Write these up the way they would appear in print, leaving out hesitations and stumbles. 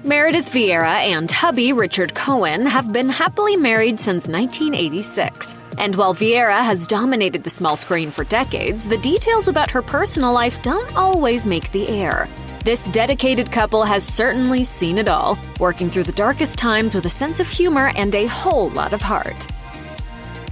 Meredith Vieira and hubby Richard Cohen have been happily married since 1986. And while Viera has dominated the small screen for decades, the details about her personal life don't always make the air. This dedicated couple has certainly seen it all, working through the darkest times with a sense of humor and a whole lot of heart.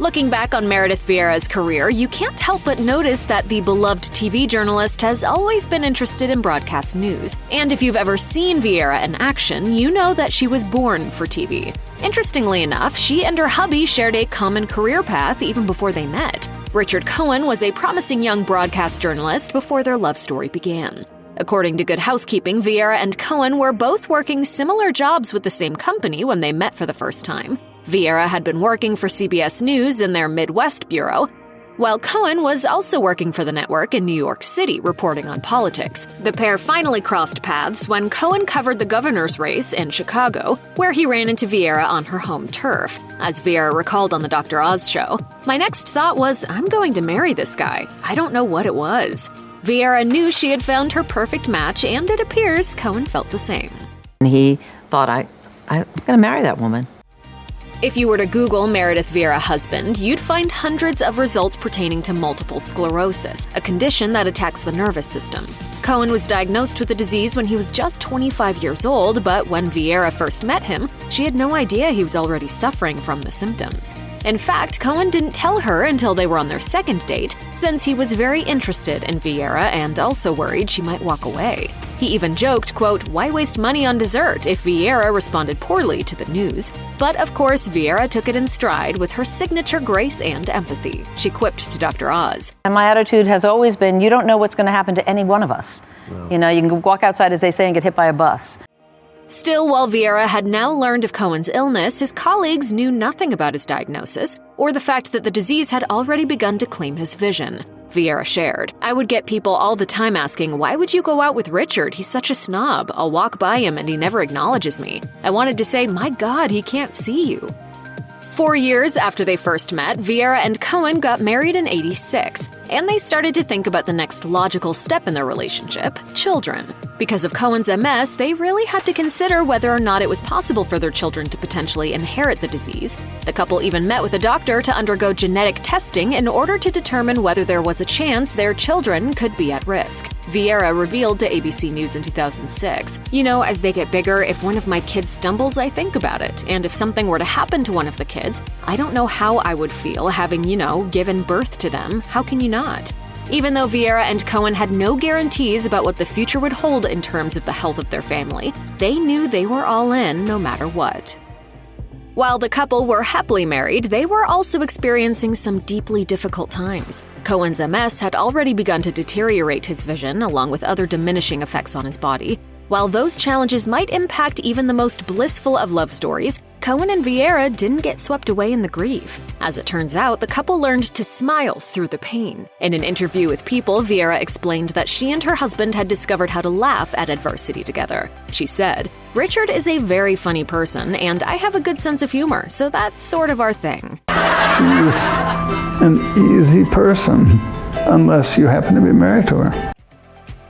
Looking back on Meredith Vieira's career, you can't help but notice that the beloved TV journalist has always been interested in broadcast news. And if you've ever seen Viera in action, you know that she was born for TV. Interestingly enough, she and her hubby shared a common career path even before they met. Richard Cohen was a promising young broadcast journalist before their love story began. According to Good Housekeeping, Viera and Cohen were both working similar jobs with the same company when they met for the first time. Viera had been working for CBS News in their Midwest bureau, while Cohen was also working for the network in New York City, reporting on politics. The pair finally crossed paths when Cohen covered the governor's race in Chicago, where he ran into Viera on her home turf. As Viera recalled on the Dr. Oz show, "My next thought was, I'm going to marry this guy. I don't know what it was." Viera knew she had found her perfect match, and it appears Cohen felt the same. He thought, I'm going to marry that woman. If you were to Google Meredith Vieira husband, you'd find hundreds of results pertaining to multiple sclerosis, a condition that attacks the nervous system. Cohen was diagnosed with the disease when he was just 25 years old, but when Viera first met him, she had no idea he was already suffering from the symptoms. In fact, Cohen didn't tell her until they were on their second date, since he was very interested in Viera and also worried she might walk away. He even joked, quote, "Why waste money on dessert?" if Viera responded poorly to the news. But of course, Viera took it in stride with her signature grace and empathy. She quipped to Dr. Oz, "And my attitude has always been, you don't know what's going to happen to any one of us. No. You know, you can walk outside, as they say, and get hit by a bus." Still, while Viera had now learned of Cohen's illness, his colleagues knew nothing about his diagnosis or the fact that the disease had already begun to claim his vision. Viera shared, "I would get people all the time asking, 'Why would you go out with Richard? He's such a snob. I'll walk by him and he never acknowledges me.' I wanted to say, 'My God, he can't see you.'" 4 years after they first met, Viera and Cohen got married in '86, and they started to think about the next logical step in their relationship, children. Because of Cohen's MS, they really had to consider whether or not it was possible for their children to potentially inherit the disease. The couple even met with a doctor to undergo genetic testing in order to determine whether there was a chance their children could be at risk. Viera revealed to ABC News in 2006, "You know, as they get bigger, if one of my kids stumbles, I think about it. And if something were to happen to one of the kids, I don't know how I would feel having, given birth to them. How can you not?" Even though Viera and Cohen had no guarantees about what the future would hold in terms of the health of their family, they knew they were all in no matter what. While the couple were happily married, they were also experiencing some deeply difficult times. Cohen's MS had already begun to deteriorate his vision, along with other diminishing effects on his body. While those challenges might impact even the most blissful of love stories, Cohen and Viera didn't get swept away in the grief. As it turns out, the couple learned to smile through the pain. In an interview with People, Viera explained that she and her husband had discovered how to laugh at adversity together. She said, "Richard is a very funny person, and I have a good sense of humor, so that's sort of our thing." She's an easy person, unless you happen to be married to her.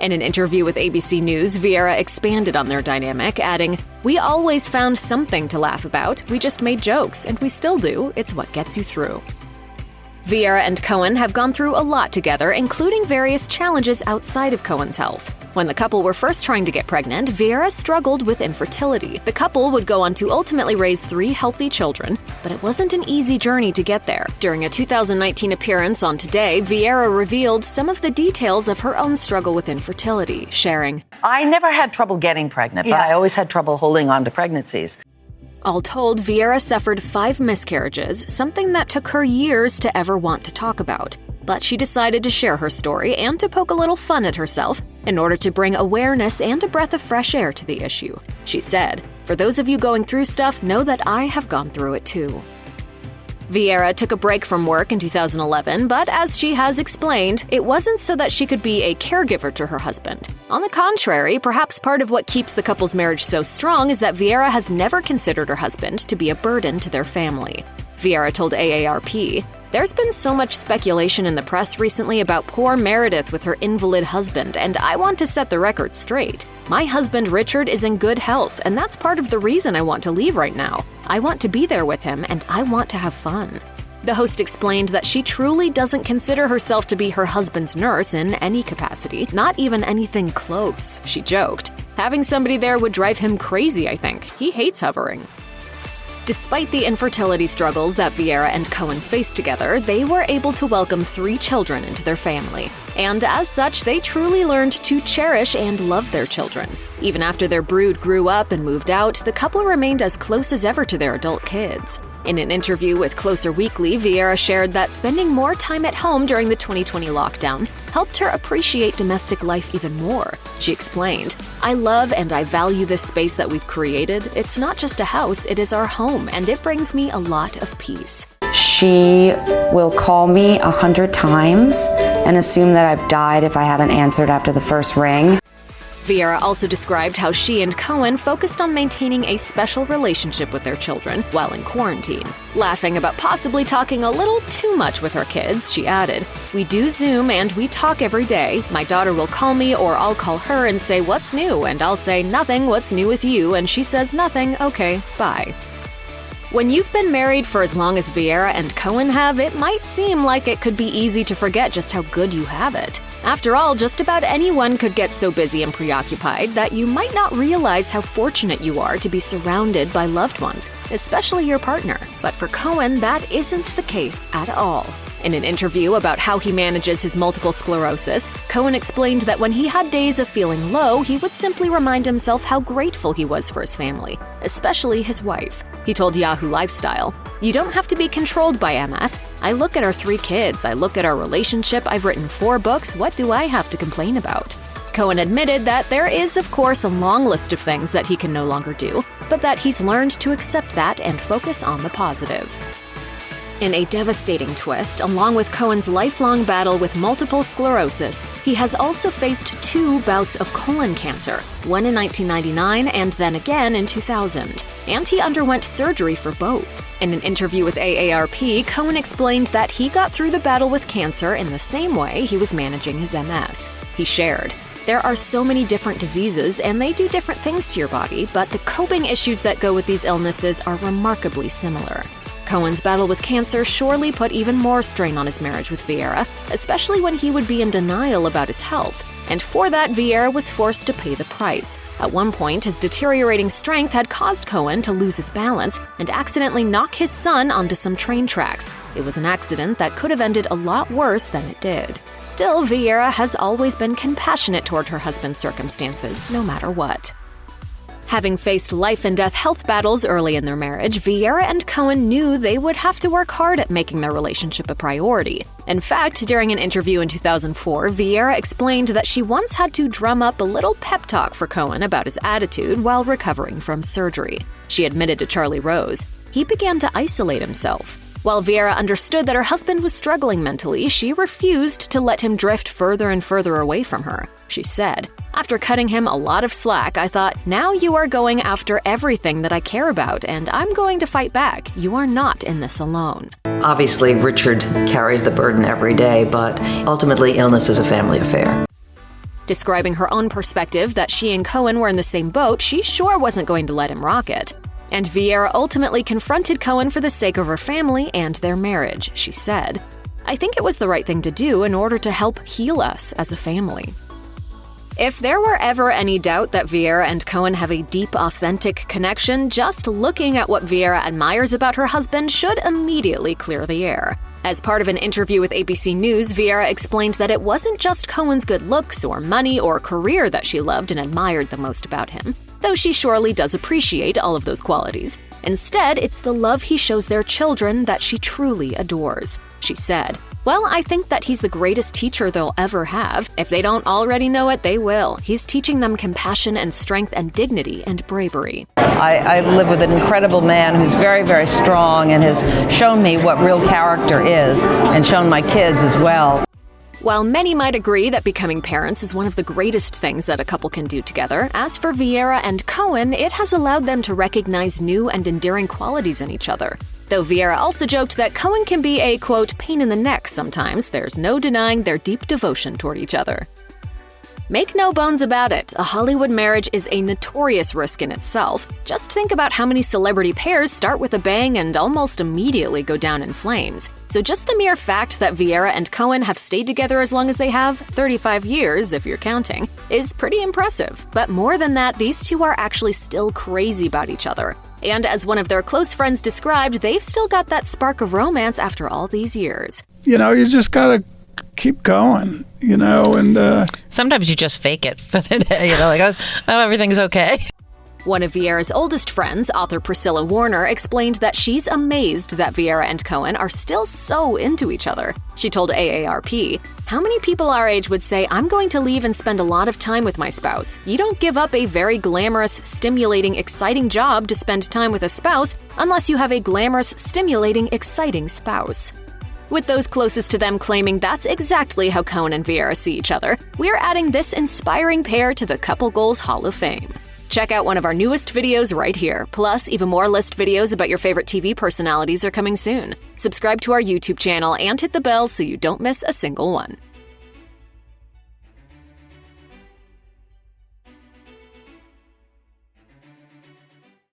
In an interview with ABC News, Viera expanded on their dynamic, adding, "We always found something to laugh about. We just made jokes, and we still do. It's what gets you through." Viera and Cohen have gone through a lot together, including various challenges outside of Cohen's health. When the couple were first trying to get pregnant, Viera struggled with infertility. The couple would go on to ultimately raise 3 healthy children, but it wasn't an easy journey to get there. During a 2019 appearance on Today, Viera revealed some of the details of her own struggle with infertility, sharing, "I never had trouble getting pregnant, but I always had trouble holding on to pregnancies." All told, Viera suffered 5 miscarriages, something that took her years to ever want to talk about. But she decided to share her story and to poke a little fun at herself in order to bring awareness and a breath of fresh air to the issue. She said, "For those of you going through stuff, know that I have gone through it too." Viera took a break from work in 2011, but as she has explained, it wasn't so that she could be a caregiver to her husband. On the contrary, perhaps part of what keeps the couple's marriage so strong is that Viera has never considered her husband to be a burden to their family. Viera told AARP, There's been so much speculation in the press recently about poor Meredith with her invalid husband, and I want to set the record straight. My husband Richard is in good health, and that's part of the reason I want to leave right now. I want to be there with him, and I want to have fun. The host explained that she truly doesn't consider herself to be her husband's nurse in any capacity, not even anything close. She joked, "Having somebody there would drive him crazy, I think. He hates hovering." Despite the infertility struggles that Viera and Cohen faced together, they were able to welcome 3 children into their family. And as such, they truly learned to cherish and love their children. Even after their brood grew up and moved out, the couple remained as close as ever to their adult kids. In an interview with Closer Weekly, Viera shared that spending more time at home during the 2020 lockdown helped her appreciate domestic life even more. She explained, "I love and I value this space that we've created. It's not just a house, it is our home, and it brings me a lot of peace." She will call me 100 times and assume that I've died if I haven't answered after the first ring. Viera also described how she and Cohen focused on maintaining a special relationship with their children while in quarantine. Laughing about possibly talking a little too much with her kids, she added, "We do Zoom and we talk every day. My daughter will call me or I'll call her and say, 'What's new?' And I'll say, 'Nothing, what's new with you?' And she says, 'Nothing, okay, bye.'" When you've been married for as long as Viera and Cohen have, it might seem like it could be easy to forget just how good you have it. After all, just about anyone could get so busy and preoccupied that you might not realize how fortunate you are to be surrounded by loved ones, especially your partner. But for Cohen, that isn't the case at all. In an interview about how he manages his multiple sclerosis, Cohen explained that when he had days of feeling low, he would simply remind himself how grateful he was for his family, especially his wife. He told Yahoo Lifestyle, "You don't have to be controlled by MS. I look at our 3 kids, I look at our relationship, I've written 4 books, what do I have to complain about?" Cohen admitted that there is, of course, a long list of things that he can no longer do, but that he's learned to accept that and focus on the positive. In a devastating twist, along with Cohen's lifelong battle with multiple sclerosis, he has also faced 2 bouts of colon cancer, one in 1999 and then again in 2000, and he underwent surgery for both. In an interview with AARP, Cohen explained that he got through the battle with cancer in the same way he was managing his MS. He shared, "There are so many different diseases and they do different things to your body, but the coping issues that go with these illnesses are remarkably similar." Cohen's battle with cancer surely put even more strain on his marriage with Viera, especially when he would be in denial about his health. And for that, Viera was forced to pay the price. At one point, his deteriorating strength had caused Cohen to lose his balance and accidentally knock his son onto some train tracks. It was an accident that could have ended a lot worse than it did. Still, Viera has always been compassionate toward her husband's circumstances, no matter what. Having faced life-and-death health battles early in their marriage, Viera and Cohen knew they would have to work hard at making their relationship a priority. In fact, during an interview in 2004, Viera explained that she once had to drum up a little pep talk for Cohen about his attitude while recovering from surgery. She admitted to Charlie Rose, "He began to isolate himself." While Viera understood that her husband was struggling mentally, she refused to let him drift further and further away from her. She said, "After cutting him a lot of slack, I thought, now you are going after everything that I care about, and I'm going to fight back. You are not in this alone." Obviously, Richard carries the burden every day, but ultimately, illness is a family affair. Describing her own perspective that she and Cohen were in the same boat, she sure wasn't going to let him rock it. And Viera ultimately confronted Cohen for the sake of her family and their marriage. She said, "I think it was the right thing to do in order to help heal us as a family." If there were ever any doubt that Viera and Cohen have a deep, authentic connection, just looking at what Viera admires about her husband should immediately clear the air. As part of an interview with ABC News, Viera explained that it wasn't just Cohen's good looks or money or career that she loved and admired the most about him, though she surely does appreciate all of those qualities. Instead, it's the love he shows their children that she truly adores. She said, "Well, I think that he's the greatest teacher they'll ever have. If they don't already know it, they will. He's teaching them compassion and strength and dignity and bravery." I live with an incredible man who's very, very strong and has shown me what real character is and shown my kids as well. While many might agree that becoming parents is one of the greatest things that a couple can do together, as for Viera and Cohen, it has allowed them to recognize new and endearing qualities in each other. Though Viera also joked that Cohen can be a, quote, pain in the neck sometimes, there's no denying their deep devotion toward each other. Make no bones about it, a Hollywood marriage is a notorious risk in itself. Just think about how many celebrity pairs start with a bang and almost immediately go down in flames. So just the mere fact that Viera and Cohen have stayed together as long as they have, 35 years if you're counting, is pretty impressive. But more than that, these two are actually still crazy about each other. And as one of their close friends described, they've still got that spark of romance after all these years. You just gotta keep going, and Sometimes you just fake it for the day, like, oh, everything's okay. One of Viera's oldest friends, author Priscilla Warner, explained that she's amazed that Viera and Cohen are still so into each other. She told AARP, "How many people our age would say, I'm going to leave and spend a lot of time with my spouse? You don't give up a very glamorous, stimulating, exciting job to spend time with a spouse unless you have a glamorous, stimulating, exciting spouse." With those closest to them claiming that's exactly how Cohen and Viera see each other, we're adding this inspiring pair to the Couple Goals Hall of Fame. Check out one of our newest videos right here. Plus, even more list videos about your favorite TV personalities are coming soon. Subscribe to our YouTube channel and hit the bell so you don't miss a single one.